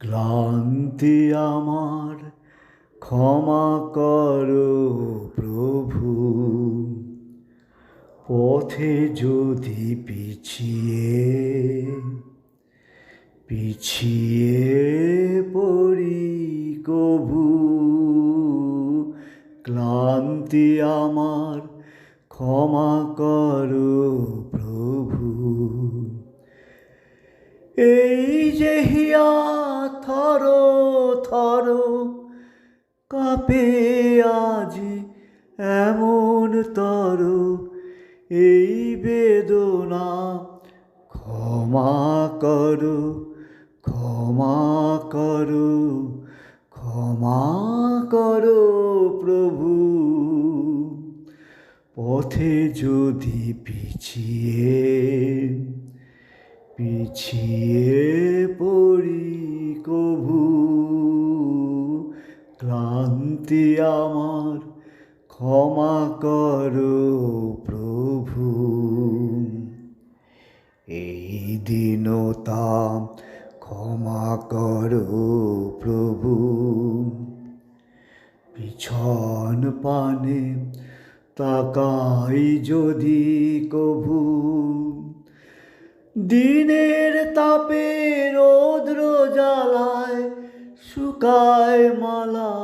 ক্লান্তি আমার ক্ষমা করো প্রভু। পথে যদি পিছিয়ে পড়ি কভু, ক্লান্তি আমার ক্ষমা করো প্রভু। এই যে হিয়া থর থর কাঁপে আজি এমন তর, এই বেদনা ক্ষমা করো, ক্ষমা করো, ক্ষমা করো প্রভু। পথে যদি পিছিয়ে পড়ি কভু, ক্লান্তি আমার ক্ষমা করো প্রভু। এই দীনতা ক্ষমা করো প্রভু। পিছন পানে তাকাই যদি কভু, দিনের তাপে রৌদ্র জ্বালায় শুকায় মালা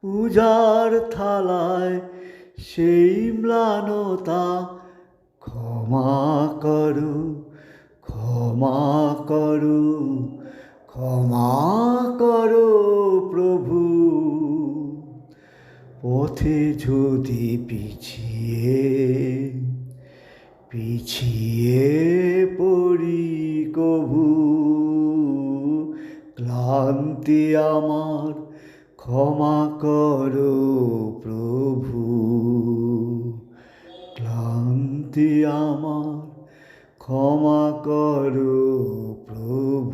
পূজার থালায়, সেই ম্লানতা ক্ষমা করো, ক্ষমা করো, ক্ষমা করো প্রভু। পথে যদি পিছিয়ে পড়ি কভু, ক্লান্তি আমার ক্ষমা করো প্রভু। ক্লান্তি আমার ক্ষমা করো প্রভু।